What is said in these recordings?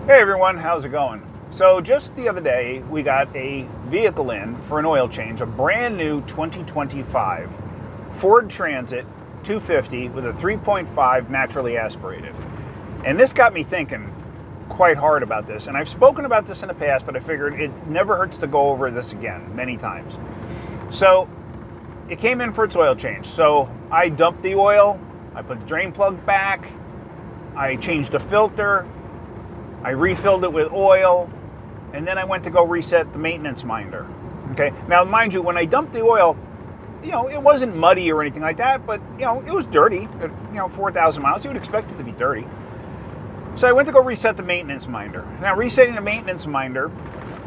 Hey everyone, how's it going? So just the other day, we got a vehicle in for an oil change, a brand new 2025 Ford Transit 250 with a 3.5 naturally aspirated. And this got me thinking quite hard about this. And I've spoken about this in the past, but I figured it never hurts to go over this again many times. So it came in for its oil change. So I dumped the oil, I put the drain plug back, I changed the filter, I refilled it with oil, and then I went to go reset the maintenance minder. Okay, now mind you, when I dumped the oil, it wasn't muddy or anything like that, but it was dirty. 4,000 miles, you would expect it to be dirty. So I went to go reset the maintenance minder. Now, resetting the maintenance minder,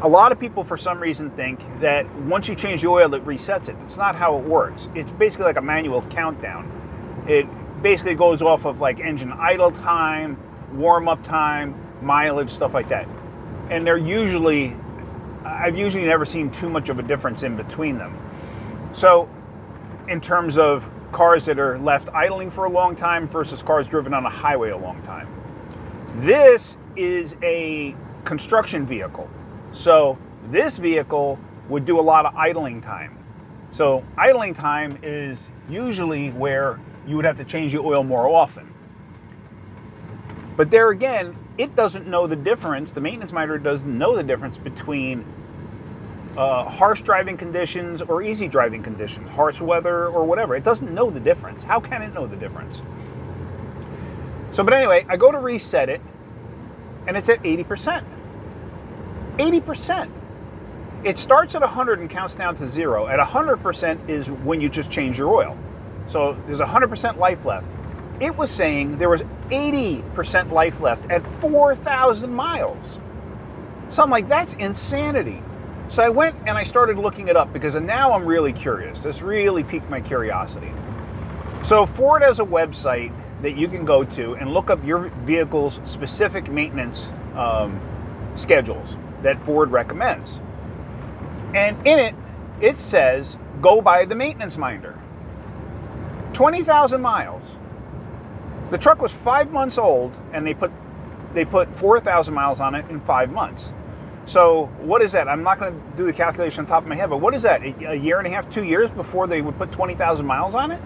a lot of people for some reason think that once you change the oil, it resets it. That's not how it works. It's basically like a manual countdown. It basically goes off of like engine idle time, warm-up time, mileage, stuff like that. And I've usually never seen too much of a difference in between them. So in terms of cars that are left idling for a long time versus cars driven on a highway a long time. This is a construction vehicle. So this vehicle would do a lot of idling time. So idling time is usually where you would have to change the oil more often. But there again, it doesn't know the difference. The maintenance minder doesn't know the difference between harsh driving conditions or easy driving conditions, harsh weather or whatever. It doesn't know the difference. How can it know the difference? So, but anyway, I go to reset it, and it's at 80%. 80%. It starts at 100 and counts down to 0. At 100% is when you just change your oil. So there's 100% life left. It was saying there was 80% life left at 4,000 miles. So I'm like, that's insanity. So I went and I started looking it up because now I'm really curious. This really piqued my curiosity. So Ford has a website that you can go to and look up your vehicle's specific maintenance schedules that Ford recommends. And in it, it says, go by the maintenance minder. 20,000 miles. The truck was 5 months old, and they put 4,000 miles on it in 5 months. So what is that? I'm not going to do the calculation on top of my head, but what is that? A year and a half, 2 years before they would put 20,000 miles on it?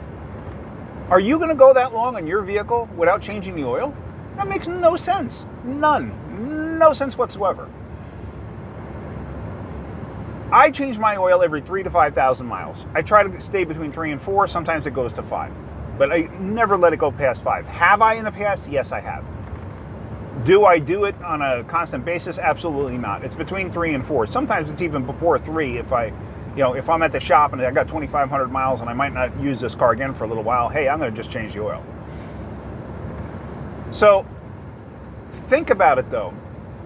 Are you going to go that long on your vehicle without changing the oil? That makes no sense. None. No sense whatsoever. I change my oil every 3,000 to 5,000 miles. I try to stay between 3 and 4. Sometimes it goes to 5. But I never let it go past 5. Have I in the past? Yes, I have. Do I do it on a constant basis? Absolutely not. It's between 3 and 4. Sometimes it's even before 3 if if I'm at the shop and I got 2,500 miles and I might not use this car again for a little while, hey, I'm going to just change the oil. So think about it though.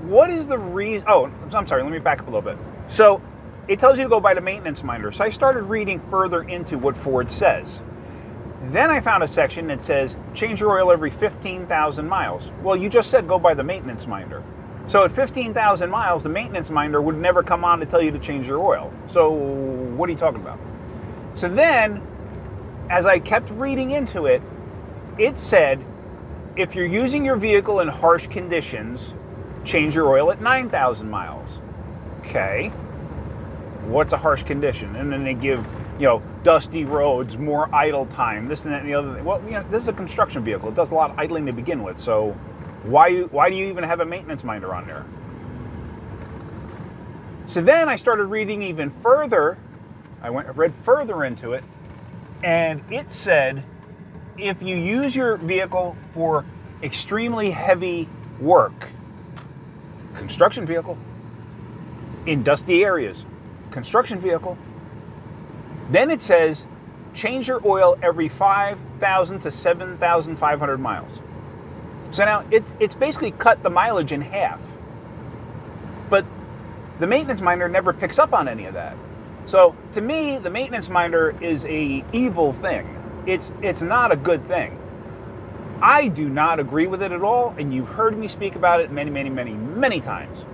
What is the reason? Oh, I'm sorry. Let me back up a little bit. So it tells you to go by the maintenance minder. So I started reading further into what Ford says. Then I found a section that says, change your oil every 15,000 miles. Well, you just said go by the maintenance minder. So at 15,000 miles, the maintenance minder would never come on to tell you to change your oil. So what are you talking about? So then, as I kept reading into it, it said, if you're using your vehicle in harsh conditions, change your oil at 9,000 miles. Okay. What's a harsh condition? And then they give dusty roads, more idle time, this and that and the other thing. Well, this is a construction vehicle. It does a lot of idling to begin with. So why do you even have a maintenance minder on there? So then I started reading even further. I read further into it, and it said if you use your vehicle for extremely heavy work, construction vehicle, in dusty areas, construction vehicle, then it says, change your oil every 5,000 to 7,500 miles. So now it's basically cut the mileage in half. But the maintenance minder never picks up on any of that. So to me, the maintenance minder is a evil thing. It's not a good thing. I do not agree with it at all, and you've heard me speak about it many, many, many, many times.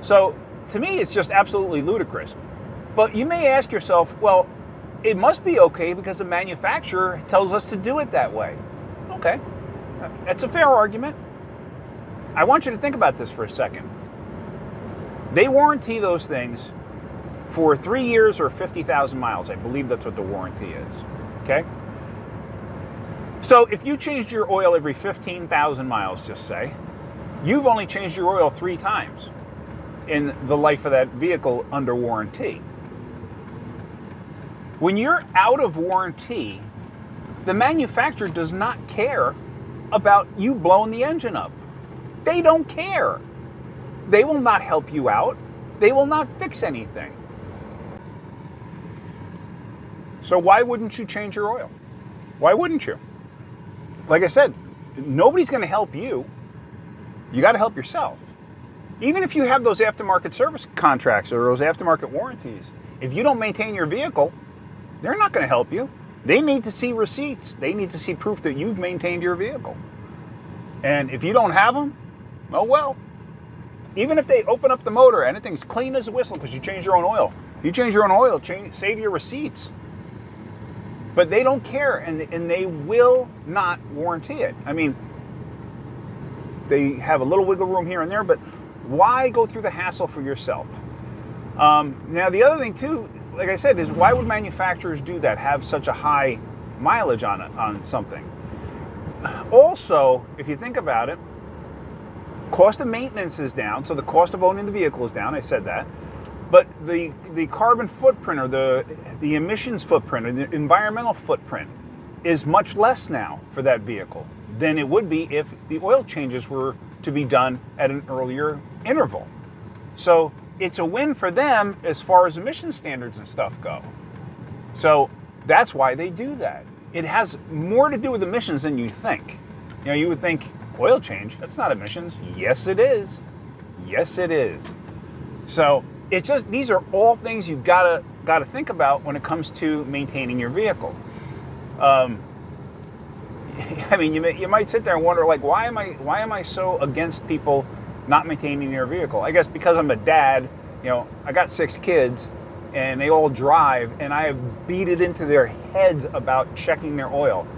So to me, it's just absolutely ludicrous. But you may ask yourself, well, it must be okay because the manufacturer tells us to do it that way. Okay, that's a fair argument. I want you to think about this for a second. They warranty those things for 3 years or 50,000 miles. I believe that's what the warranty is. Okay? So if you changed your oil every 15,000 miles, just say, you've only changed your oil 3 times in the life of that vehicle under warranty. When you're out of warranty, the manufacturer does not care about you blowing the engine up. They don't care. They will not help you out. They will not fix anything. So why wouldn't you change your oil? Why wouldn't you? Like I said, nobody's going to help you. You got to help yourself. Even if you have those aftermarket service contracts or those aftermarket warranties, if you don't maintain your vehicle, they're not going to help you. They need to see receipts. They need to see proof that you've maintained your vehicle. And if you don't have them, oh well. Even if they open up the motor and everything's clean as a whistle because you changed your own oil. If you change your own oil, save your receipts. But they don't care, and they will not warranty it. I mean, they have a little wiggle room here and there, but why go through the hassle for yourself? Now, the other thing, too, like I said, is why would manufacturers do that, have such a high mileage on something? Also, if you think about it, cost of maintenance is down, so the cost of owning the vehicle is down. I said that. But the carbon footprint or the emissions footprint or the environmental footprint is much less now for that vehicle than it would be if the oil changes were to be done at an earlier interval. So it's a win for them as far as emission standards and stuff go. So that's why they do that. It has more to do with emissions than you think. You know, you would think oil change, that's not emissions. Yes, it is. Yes, it is. So it's just, these are all things you've got to think about when it comes to maintaining your vehicle. I mean, you might sit there and wonder, like, why am I so against people not maintaining their vehicle? I guess because I'm a dad. You know, I got 6 kids, and they all drive, and I have beat it into their heads about checking their oil.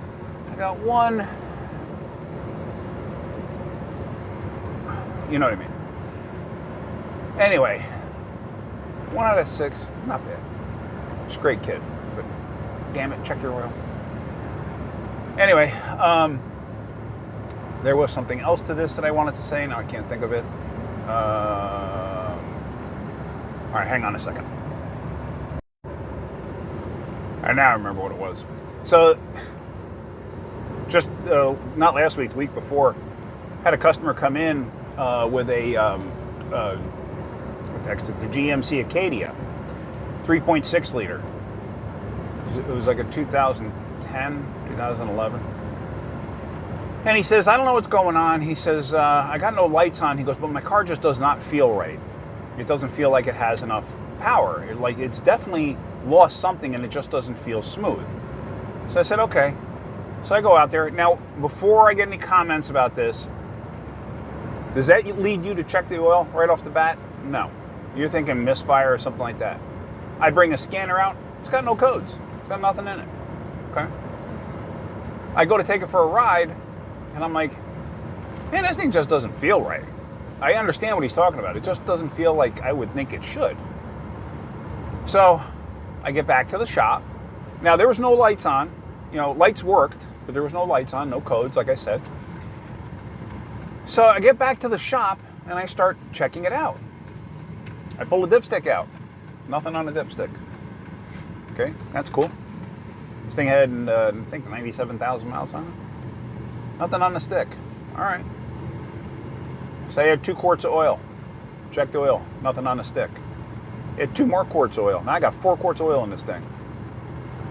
I got one. You know what I mean? Anyway. 1 out of 6, not bad. She's a great kid, but damn it, check your oil. Anyway, there was something else to this that I wanted to say. Now I can't think of it. All right, hang on a second. And now I remember what it was. So, just not last week, the week before, had a customer come in with a the GMC Acadia, 3.6 liter. It was like a 2010, 2011. And he says, I don't know what's going on. He says, I got no lights on. He goes, but my car just does not feel right. It doesn't feel like it has enough power. It's definitely lost something and it just doesn't feel smooth. So I said, okay. So I go out there. Now, before I get any comments about this, does that lead you to check the oil right off the bat? No. You're thinking misfire or something like that. I bring a scanner out. It's got no codes. It's got nothing in it. Okay. I go to take it for a ride, and I'm like, man, this thing just doesn't feel right. I understand what he's talking about. It just doesn't feel like I would think it should. So I get back to the shop. Now, there was no lights on. You know, lights worked, but there was no lights on, no codes, like I said. So I get back to the shop, and I start checking it out. I pull the dipstick out. Nothing on the dipstick. Okay, that's cool. This thing had, I think, 97,000 miles on it. Nothing on the stick. All right. Say I had 2 quarts of oil. Check the oil. Nothing on the stick. I had 2 more quarts of oil. Now I got 4 quarts of oil in this thing.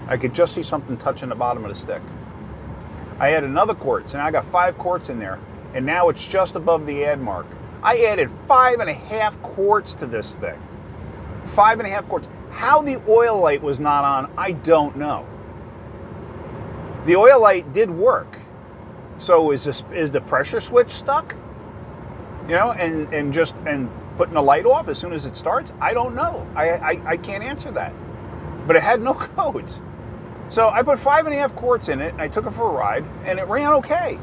I could just see something touching the bottom of the stick. I had another quart, so now I got 5 quarts in there, and now it's just above the add mark. I added 5.5 quarts to this thing. 5.5 quarts. How the oil light was not on, I don't know. The oil light did work. So is the pressure switch stuck? You know, and putting the light off as soon as it starts? I don't know. I can't answer that. But it had no codes. So I put 5.5 quarts in it, and I took it for a ride, and it ran okay.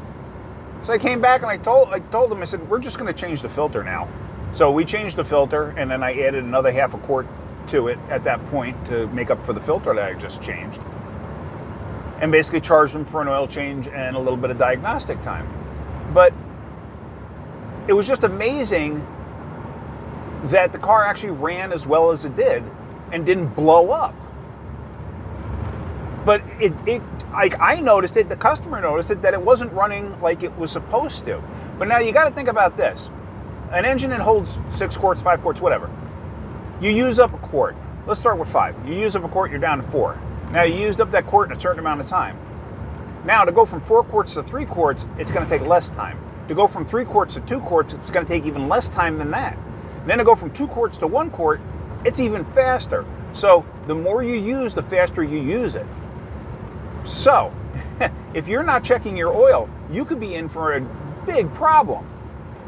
So I came back and I told them, I said, we're just going to change the filter now. So we changed the filter, and then I added another half a quart to it at that point to make up for the filter that I just changed, and basically charged them for an oil change and a little bit of diagnostic time. But it was just amazing that the car actually ran as well as it did and didn't blow up. But I noticed it, the customer noticed it, that it wasn't running like it was supposed to. But now you got to think about this. An engine that holds 6 quarts, 5 quarts, whatever. You use up a quart. Let's start with 5. You use up a quart, you're down to 4. Now you used up that quart in a certain amount of time. Now to go from 4 quarts to 3 quarts, it's going to take less time. To go from 3 quarts to 2 quarts, it's going to take even less time than that. And then to go from 2 quarts to 1 quart, it's even faster. So the more you use, the faster you use it. So if you're not checking your oil, you could be in for a big problem.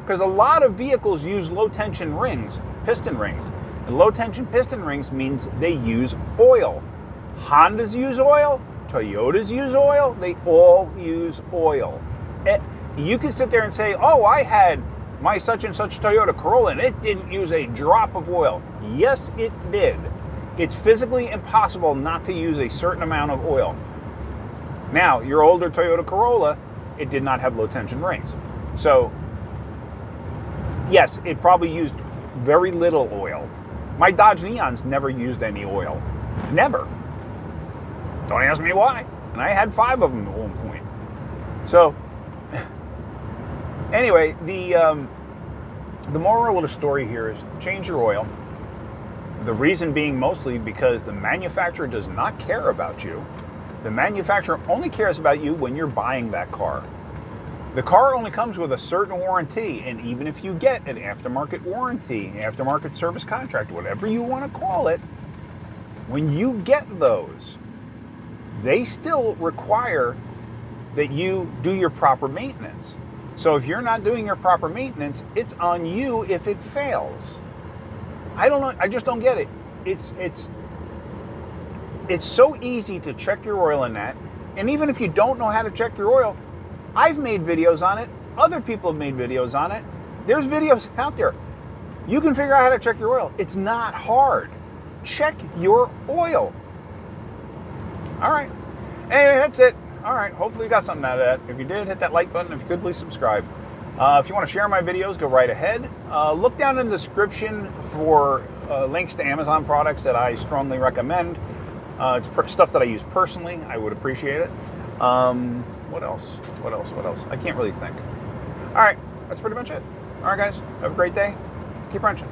Because a lot of vehicles use low tension rings, piston rings. And low tension piston rings means they use oil. Hondas use oil, Toyotas use oil, they all use oil. You can sit there and say, oh, I had my such and such Toyota Corolla and it didn't use a drop of oil. Yes, it did. It's physically impossible not to use a certain amount of oil. Now, your older Toyota Corolla, it did not have low tension rings. So, yes, it probably used very little oil. My Dodge Neons never used any oil. Never. Don't ask me why. And I had 5 of them at one point. So, anyway, the moral of the story here is change your oil. The reason being mostly because the manufacturer does not care about you. The manufacturer only cares about you when you're buying that car. The car only comes with a certain warranty, and even if you get an aftermarket warranty, aftermarket service contract, whatever you want to call it, when you get those, they still require that you do your proper maintenance. So if you're not doing your proper maintenance, it's on you if it fails. I don't know, I just don't get it. It's so easy to check your oil in that, and even if you don't know how to check your oil, I've made videos on it. Other people have made videos on it. There's videos out there. You can figure out how to check your oil. It's not hard. Check your oil. All right. Anyway, that's it. All right. Hopefully you got something out of that. If you did, hit that like button. If you could, please subscribe. If you want to share my videos, go right ahead. Look down in the description for links to Amazon products that I strongly recommend. It's stuff that I use personally. I would appreciate it. What else? I can't really think. All right, that's pretty much it. All right, guys, have a great day. Keep wrenching.